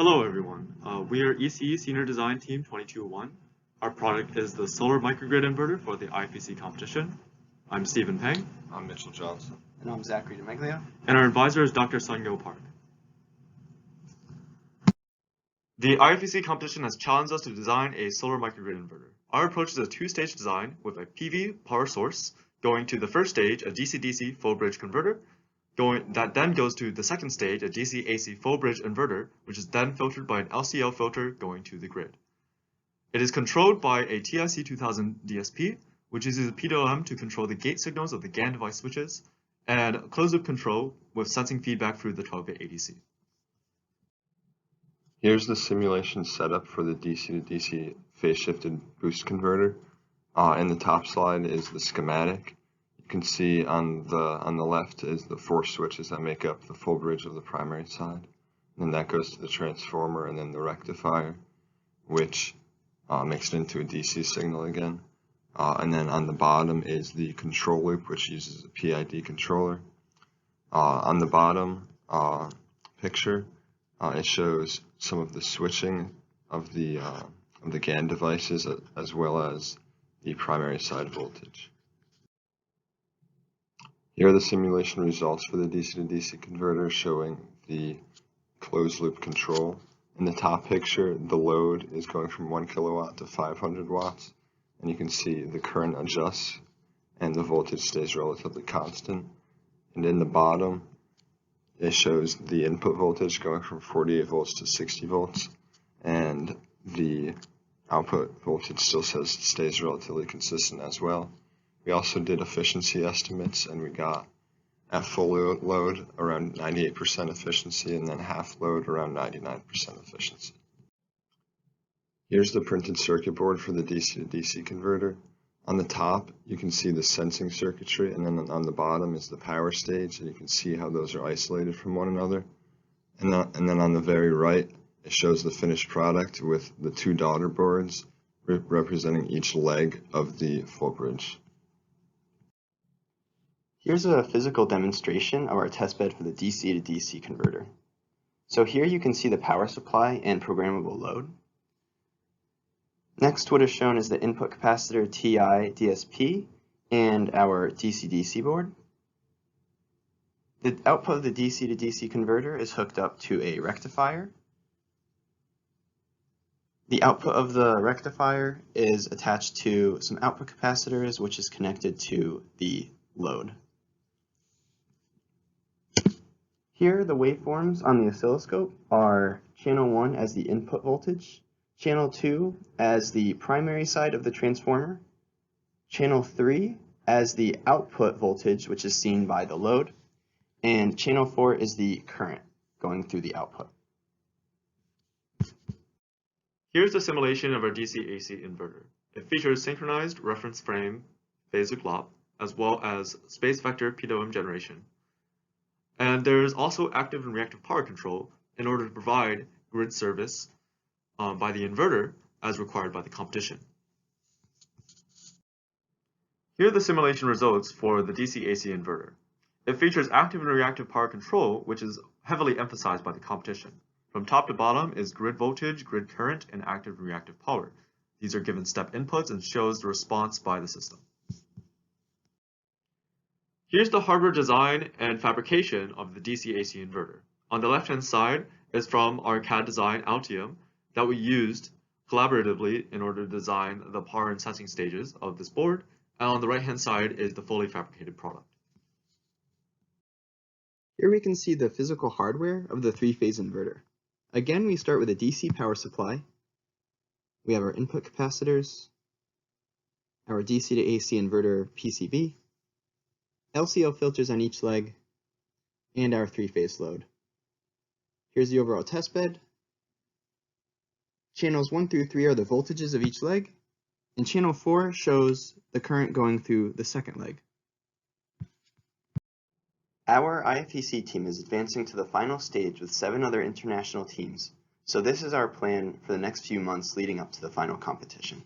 Hello everyone, we are ECE Senior Design Team 2201. Our product is the solar microgrid inverter for the IFEC competition. I'm Stephen Peng. I'm Mitchell Johnson. And I'm Zachary DeMeglio. And our advisor is Dr. Sung-Yo Park. The IFEC competition has challenged us to design a solar microgrid inverter. Our approach is a two-stage design with a PV power source going to the first stage, a DC-DC full bridge converter, that then goes to the second stage, a DC-AC full bridge inverter, which is then filtered by an LCL filter going to the grid. It is controlled by a TIC2000 DSP, which uses a PWM to control the gate signals of the GAN device switches, and closed-loop control with sensing feedback through the 12-bit ADC. Here's the simulation setup for the DC to DC phase-shifted boost converter. In the top slide is the schematic. You can see on the left is the 4 switches that make up the full bridge of the primary side. And then that goes to the transformer and then the rectifier, which makes it into a DC signal again. And then on the bottom is the control loop, which uses a PID controller. On the bottom picture, it shows some of the switching of the GAN devices as well as the primary side voltage. Here are the simulation results for the DC to DC converter showing the closed loop control. In the top picture, the load is going from 1 kilowatt to 500 watts, and you can see the current adjusts and the voltage stays relatively constant. And in the bottom, it shows the input voltage going from 48 volts to 60 volts, and the output voltage still stays relatively consistent as well. We also did efficiency estimates, and we got at full load around 98% efficiency, and then half load around 99% efficiency. Here's the printed circuit board for the DC to DC converter. On the top, you can see the sensing circuitry, and then on the bottom is the power stage, and you can see how those are isolated from one another. And then on the very right, it shows the finished product with the 2 daughter boards representing each leg of the full bridge. Here's a physical demonstration of our testbed for the DC to DC converter. So here you can see the power supply and programmable load. Next, what is shown is the input capacitor TI DSP and our DC-DC board. The output of the DC to DC converter is hooked up to a rectifier. The output of the rectifier is attached to some output capacitors, which is connected to the load. Here, the waveforms on the oscilloscope are channel 1 as the input voltage, channel 2 as the primary side of the transformer, channel 3 as the output voltage, which is seen by the load, and channel 4 is the current going through the output. Here's the simulation of our DC-AC inverter. It features synchronized reference frame phase clock, as well as space vector PWM generation. And there is also active and reactive power control in order to provide grid service by the inverter as required by the competition. Here are the simulation results for the DC-AC inverter. It features active and reactive power control, which is heavily emphasized by the competition. From top to bottom is grid voltage, grid current, and active and reactive power. These are given step inputs and shows the response by the system. Here's the hardware design and fabrication of the DC-AC inverter. On the left-hand side is from our CAD design Altium that we used collaboratively in order to design the power and sensing stages of this board, and on the right-hand side is the fully fabricated product. Here we can see the physical hardware of the 3-phase inverter. Again, we start with a DC power supply. We have our input capacitors, our DC to AC inverter PCB, LCL filters on each leg, and our 3-phase load. Here's the overall test bed. Channels 1 through 3 are the voltages of each leg, and channel 4 shows the current going through the second leg. Our IFEC team is advancing to the final stage with 7 other international teams, so this is our plan for the next few months leading up to the final competition.